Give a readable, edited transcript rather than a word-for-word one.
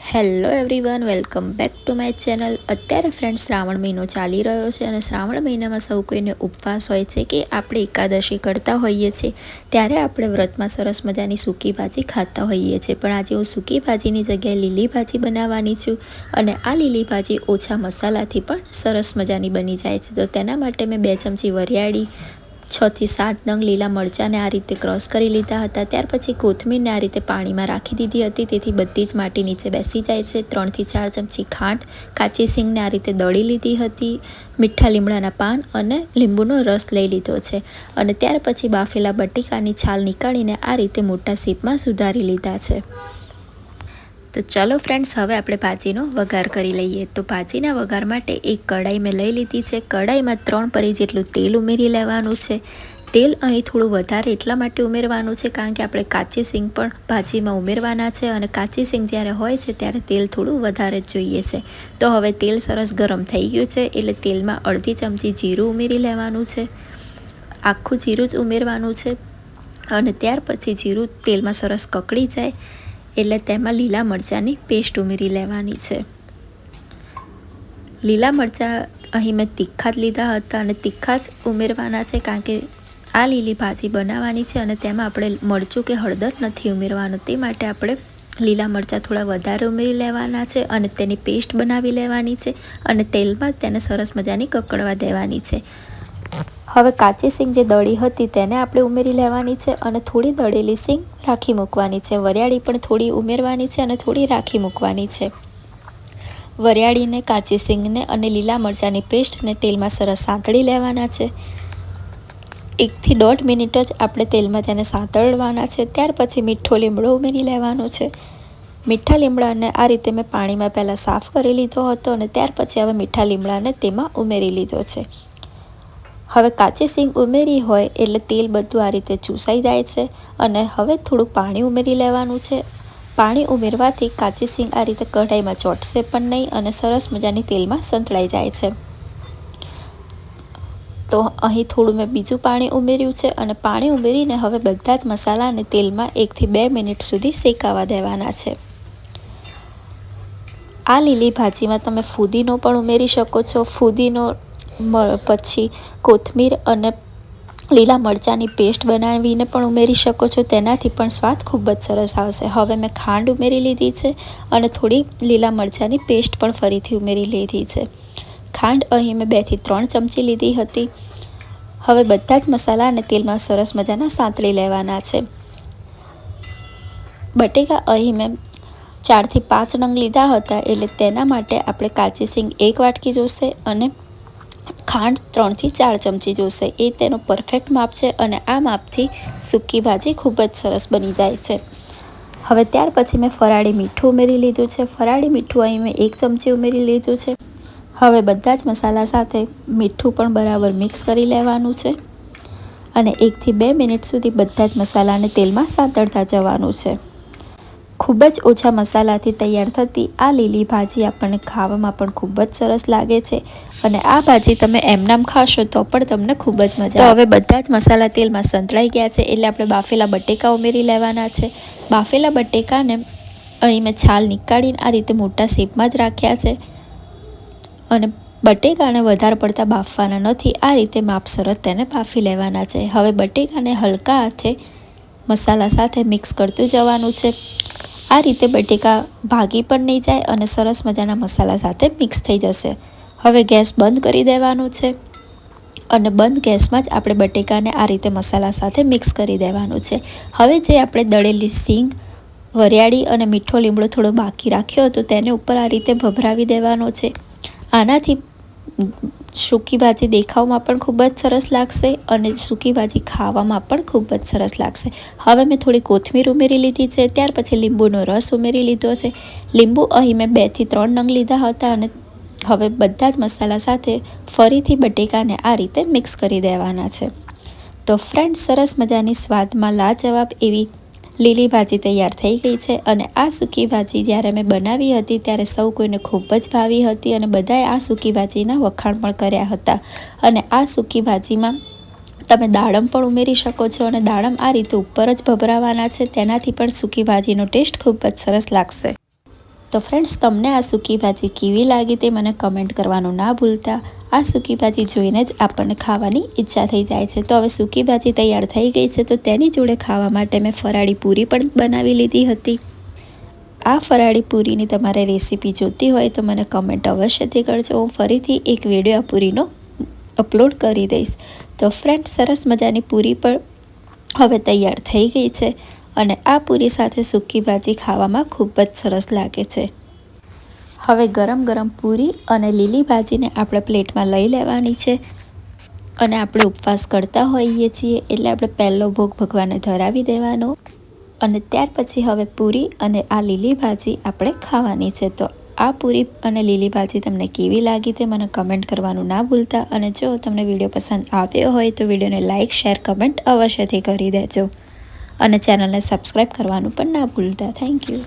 Hello everyone, welcome back to my channel. અત્યારે friend Shravan મહિનો ચાલી રહ્યો છે અને શ્રાવણ મહિનામાં સૌ કોઈને ઉપવાસ હોય છે કે આપણે એકાદશી કરતા હોઈએ છીએ ત્યારે આપણે વ્રતમાં સરસ મજાની સૂકી ભાજી ખાતા હોઈએ છીએ। પણ આજે હું સૂકી ભાજીની જગ્યાએ લીલી ભાજી બનાવવાની છું અને આ લીલી ભાજી ઓછા મસાલાથી પણ સરસ મજાની બની જાય છે। તો તેના માટે મેં 2 ચમચી વરિયાળી, 6 થી 7 નંગ લીલા મરચાંને આ રીતે ક્રશ કરી લીધા હતા। ત્યાર પછી કોથમીરને આ રીતે પાણીમાં રાખી દીધી હતી તેથી બધી જ માટી નીચે બેસી જાય છે। 3 થી 4 ચમચી ખાંડ, કાચી સિંગને આ રીતે દળી લીધી હતી, મીઠા લીમડાના પાન અને લીંબુનો રસ લઈ લીધો છે અને ત્યાર પછી બાફેલા બટેકાની છાલ નીકાળીને આ રીતે મોટા શેપમાં સુધારી લીધા છે। તો ચલો ફ્રેન્ડ્સ, હવે આપણે ભાજીનો વઘાર કરી લઈએ। તો ભાજીના વઘાર માટે એક કઢાઈ મેં લઈ લીધી છે। કઢાઈમાં 3 પરી જેટલું તેલ ઉમેરી લેવાનું છે। તેલ અહીં થોડું વધારે એટલા માટે ઉમેરવાનું છે કારણ કે આપણે કાચી સિંગ પણ ભાજીમાં ઉમેરવાના છે અને કાચી સિંગ જ્યારે હોય છે ત્યારે તેલ થોડું વધારે જ જોઈએ છે। તો હવે તેલ સરસ ગરમ થઈ ગયું છે એટલે તેલમાં અડધી ચમચી જીરું ઉમેરી લેવાનું છે। આખું જીરું જ ઉમેરવાનું છે અને ત્યાર પછી જીરું તેલમાં સરસ કકળી જાય એટલે તેમાં લીલા મરચાંની પેસ્ટ ઉમેરી લેવાની છે। લીલા મરચાં અહીં મેં તીખા જ લીધા હતા અને તીખા જ ઉમેરવાના છે કારણ કે આ લીલી ભાજી બનાવવાની છે અને તેમાં આપણે મરચું કે હળદર નથી ઉમેરવાનું, તે માટે આપણે લીલા મરચાં થોડા વધારે ઉમેરી લેવાના છે અને તેની પેસ્ટ બનાવી લેવાની છે અને તેલમાં તેને સરસ મજાની કકળવા દેવાની છે। હવે કાચી સિંગ જે દળી હતી તેને આપણે ઉમેરી લેવાની છે અને થોડી દળેલી સિંગ રાખી મૂકવાની છે। વરિયાળી પણ થોડી ઉમેરવાની છે અને થોડી રાખી મૂકવાની છે। વરિયાળીને, કાચી સિંગને અને લીલા મરચાંની પેસ્ટને તેલમાં સરસ સાંતળી લેવાના છે। 1 થી 1.5 મિનિટ જ આપણે તેલમાં તેને સાંતળવાના છે। ત્યાર પછી મીઠો લીમડો ઉમેરી લેવાનો છે। મીઠા લીમડાને આ રીતે મેં પાણીમાં પહેલાં સાફ કરી લીધો હતો અને ત્યાર પછી હવે મીઠા લીમડાને તેમાં ઉમેરી લીધો છે। હવે કાચી સિંગ ઉમેરી હોય એટલે તેલ બધું આ રીતે ચૂસાઈ જાય છે અને હવે થોડું પાણી ઉમેરી લેવાનું છે। પાણી ઉમેરવાથી કાચી સિંગ આ રીતે કઢાઈમાં ચોંટશે પણ નહીં અને સરસ મજાની તેલમાં સંતળાઈ જાય છે। તો અહીં થોડું મેં બીજું પાણી ઉમેર્યું છે અને પાણી ઉમેરીને હવે બધા જ મસાલાને તેલમાં 1 થી 2 મિનિટ સુધી શેકાવા દેવાના છે। આ લીલી ભાજીમાં તમે ફુદીનો પણ ઉમેરી શકો છો। ફુદીનો પછી કોથમીર અને લીલા મરચાંની પેસ્ટ બનાવીને પણ ઉમેરી શકો છો, તેનાથી પણ સ્વાદ ખૂબ જ સરસ આવશે। હવે મેં ખાંડ ઉમેરી લીધી છે અને થોડી લીલા મરચાંની પેસ્ટ પણ ફરીથી ઉમેરી લીધી છે। ખાંડ અહીં મેં 2 થી 3 ચમચી લીધી હતી। હવે બધા જ મસાલાને તેલમાં સરસ મજાના સાંતળી લેવાના છે। બટેકા અહીં મેં 4 થી 5 નંગ લીધા હતા એટલે તેના માટે આપણે કાચી સિંગ 1 વાટકી જોશે અને ખાંડ 3 થી 4 ચમચી જોશે। એ તેનો પરફેક્ટ માપ છે અને આ માપથી સૂકી ભાજી ખૂબ જ સરસ બની જાય છે। હવે ત્યાર પછી મેં ફરાળી મીઠું ઉમેરી લીધું છે। ફરાળી મીઠું અહીં મેં 1 ચમચી ઉમેરી લીધું છે। હવે બધા જ મસાલા સાથે મીઠું પણ બરાબર મિક્સ કરી લેવાનું છે અને 1 થી 2 મિનિટ સુધી બધા જ મસાલાને તેલમાં સાંતળતા જવાનું છે। ખૂબ જ ઓછા મસાલાથી તૈયાર થતી આ લીલી ભાજી આપણને ખાવામાં પણ ખૂબ જ સરસ લાગે છે અને આ ભાજી તમે એમનામ ખાશો તો પણ તમને ખૂબ જ મજા આવે। તો હવે બધા જ મસાલા તેલમાં સંતળાઈ ગયા છે એટલે આપણે બાફેલા બટેકા ઉમેરી લેવાના છે। બાફેલા બટેકાને અહીં મેં છાલ નીકાળીને આ રીતે મોટા શેપમાં જ રાખ્યા છે અને બટેકાને વધારે પડતા બાફવાના નથી, આ રીતે માપસર જ તેને બાફી લેવાના છે। હવે બટેકાને હલકા હાથે મસાલા સાથે મિક્સ કરતું જવાનું છે। આ રીતે બટેકા ભાગી પણ નહીં જાય અને સરસ મજાના મસાલા સાથે મિક્સ થઈ જશે। હવે ગેસ બંધ કરી દેવાનું છે અને બંધ ગેસમાં જ આપણે બટેકાને આ રીતે મસાલા સાથે મિક્સ કરી દેવાનું છે। હવે જે આપણે દળેલી સિંગ, વરિયાળી અને મીઠો લીમડો થોડો બાકી રાખ્યો હતો તેને ઉપર આ રીતે ભભરાવી દેવાનો છે। આનાથી સૂકી ભાજી દેખાવમાં પણ ખૂબ જ સરસ લાગશે અને સૂકી ભાજી ખાવામાં પણ ખૂબ જ સરસ લાગશે। હવે મેં થોડી કોથમીર ઉમેરી લીધી છે। ત્યાર પછી લીંબુનો રસ ઉમેરી લીધો છે। લીંબુ અહીં મેં 2 થી 3 નંગ લીધા હતા અને હવે બધા જ મસાલા સાથે ફરીથી બટેકાને આ રીતે મિક્સ કરી દેવાના છે। તો ફ્રેન્ડ, સરસ મજાની સ્વાદમાં લાજવાબ એવી લીલી ભાજી તૈયાર થઈ ગઈ છે અને આ સૂકી ભાજી જ્યારે મેં બનાવી હતી ત્યારે સૌ કોઈને ખૂબ જ ભાવી હતી અને બધાએ આ સૂકી ભાજીના વખાણ પણ કર્યા હતા અને આ સૂકી ભાજીમાં તમે દાડમ પણ ઉમેરી શકો છો અને દાડમ આ રીતે ઉપર જ ભભરાવાના છે, તેનાથી પણ સૂકી ભાજીનો ટેસ્ટ ખૂબ જ સરસ લાગશે। તો ફ્રેન્ડ્સ, તમને આ સૂકી ભાજી કેવી લાગી તે મને કમેન્ટ કરવાનું ના ભૂલતા. આ સૂકી ભાજી જોઈને જ આપણને ખાવાની ઈચ્છા થઈ જાય છે. તો હવે સૂકી ભાજી તૈયાર થઈ ગઈ છે. તો તેની જોડે ખાવા માટે મેં ફરાળી પૂરી પણ બનાવી લીધી હતી. આ ફરાળી પૂરીની તમારે રેસીપી જોતી હોય તો મને કમેન્ટ અવશ્યથી કરજો. હું ફરીથી એક વિડીયો આ પૂરીનો અપલોડ કરી દઈશ. તો ફ્રેન્ડ્સ, સરસ મજાની પૂરી પણ હવે તૈયાર થઈ ગઈ છે અને આ પૂરી સાથે સૂકી ભાજી ખાવામાં ખૂબ જ સરસ લાગે છે. હવે ગરમ ગરમ પૂરી અને લીલી ભાજીને આપણે પ્લેટમાં લઈ લેવાની છે અને આપણે ઉપવાસ કરતા હોઈએ છીએ એટલે આપણે પહેલો ભોગ ભગવાનને ધરાવી દેવાનો અને ત્યાર પછી હવે પૂરી અને આ લીલી ભાજી આપણે ખાવાની છે. તો આ પૂરી અને લીલી ભાજી તમને કેવી લાગી તે મને કમેન્ટ કરવાનું ના ભૂલતા. અને જો તમને વિડીયો પસંદ આવ્યો હોય તો વિડીયોને લાઇક, શેર, કમેન્ટ અવશ્યથી કરી દેજો અને ચેનલને સબસ્ક્રાઈબ કરવાનું પણ ના ભૂલતા. Thank you.